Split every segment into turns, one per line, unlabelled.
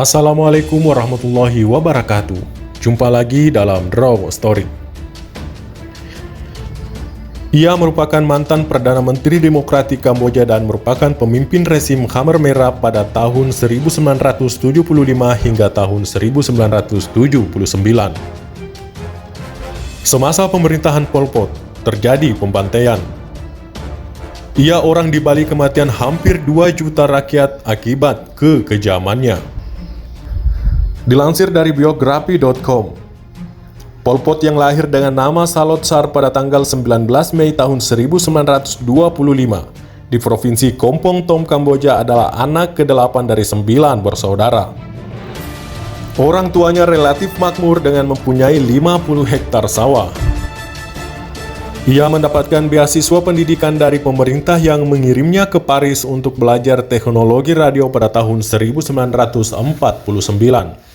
Assalamualaikum warahmatullahi wabarakatuh. Jumpa lagi dalam Raw Story. Ia merupakan mantan Perdana Menteri Demokratik Kamboja dan merupakan pemimpin rezim Khmer Merah pada tahun 1975 hingga tahun 1979. Semasa pemerintahan Pol Pot, terjadi pembantaian. Ia orang di balik kematian hampir 2 juta rakyat akibat kekejamannya. Dilansir dari biografi.com, Pol Pot yang lahir dengan nama Salot Sar pada tanggal 19 Mei tahun 1925 di Provinsi Kompong Tom, Kamboja adalah anak ke-8 dari 9 bersaudara. Orang tuanya relatif makmur dengan mempunyai 50 hektar sawah. Ia mendapatkan beasiswa pendidikan dari pemerintah yang mengirimnya ke Paris untuk belajar teknologi radio pada tahun 1949.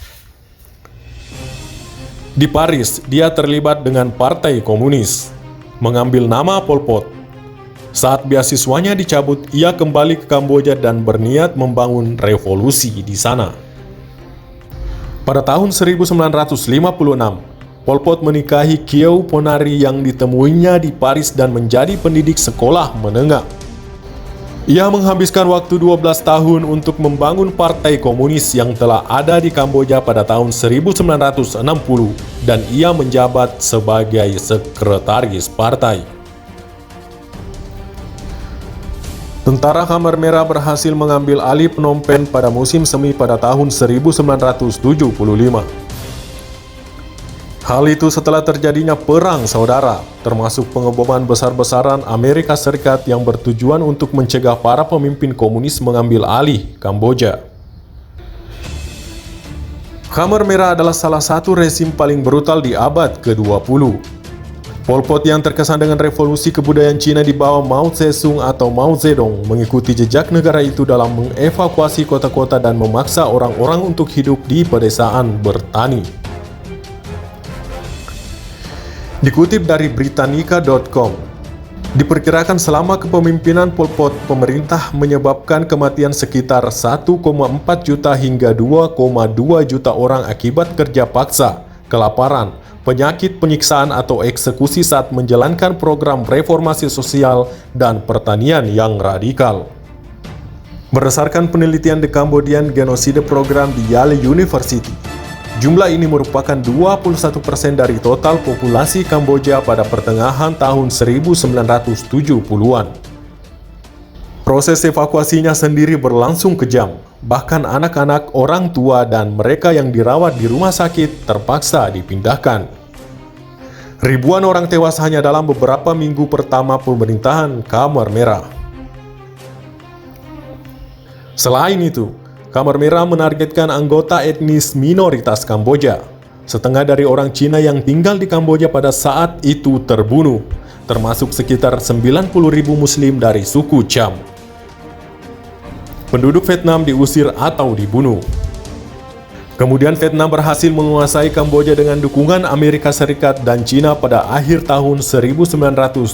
Di Paris, dia terlibat dengan Partai Komunis, mengambil nama Pol Pot. Saat beasiswanya dicabut, ia kembali ke Kamboja dan berniat membangun revolusi di sana. Pada tahun 1956, Pol Pot menikahi Kieu Ponari yang ditemuinya di Paris dan menjadi pendidik sekolah menengah. Ia menghabiskan waktu 12 tahun untuk membangun Partai Komunis yang telah ada di Kamboja pada tahun 1960 dan ia menjabat sebagai sekretaris partai. Tentara Khmer Merah berhasil mengambil alih Phnom Penh pada musim semi pada tahun 1975. Hal itu setelah terjadinya perang saudara, termasuk pengeboman besar-besaran Amerika Serikat yang bertujuan untuk mencegah para pemimpin komunis mengambil alih Kamboja. Khmer Merah adalah salah satu rezim paling brutal di abad ke-20. Pol Pot yang terkesan dengan revolusi kebudayaan Cina di bawah Mao Tse-tung atau Mao Zedong mengikuti jejak negara itu dalam mengevakuasi kota-kota dan memaksa orang-orang untuk hidup di pedesaan bertani. Dikutip dari Britannica.com, diperkirakan selama kepemimpinan Pol Pot, pemerintah menyebabkan kematian sekitar 1,4 juta hingga 2,2 juta orang akibat kerja paksa, kelaparan, penyakit, penyiksaan atau eksekusi saat menjalankan program reformasi sosial dan pertanian yang radikal. Berdasarkan penelitian The Cambodian Genocide Program di Yale University, jumlah ini merupakan 21% dari total populasi Kamboja pada pertengahan tahun 1970-an. Proses evakuasinya sendiri berlangsung kejam, bahkan anak-anak, orang tua, dan mereka yang dirawat di rumah sakit terpaksa dipindahkan. Ribuan orang tewas hanya dalam beberapa minggu pertama pemerintahan Khmer Merah. Selain itu, Khmer Merah menargetkan anggota etnis minoritas Kamboja. Setengah dari orang Cina yang tinggal di Kamboja pada saat itu terbunuh, termasuk sekitar 90.000 Muslim dari suku Cham. Penduduk Vietnam diusir atau dibunuh. Kemudian Vietnam berhasil menguasai Kamboja dengan dukungan Amerika Serikat dan Cina pada akhir tahun 1978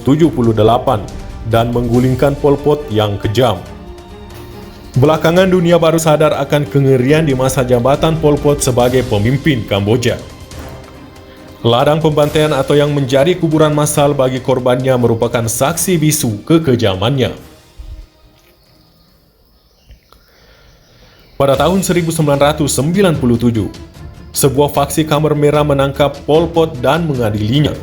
dan menggulingkan Pol Pot yang kejam. Belakangan dunia baru sadar akan kengerian di masa jabatan Pol Pot sebagai pemimpin Kamboja. Ladang pembantaian atau yang menjadi kuburan massal bagi korbannya merupakan saksi bisu kekejamannya. Pada tahun 1997, sebuah faksi Khmer Merah menangkap Pol Pot dan mengadilinya.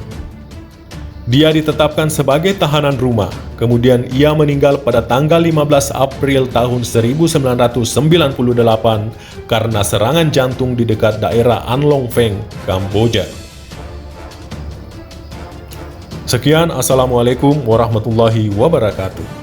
Dia ditetapkan sebagai tahanan rumah, kemudian ia meninggal pada tanggal 15 April tahun 1998 karena serangan jantung di dekat daerah An Long Feng, Kamboja. Sekian, Assalamualaikum warahmatullahi wabarakatuh.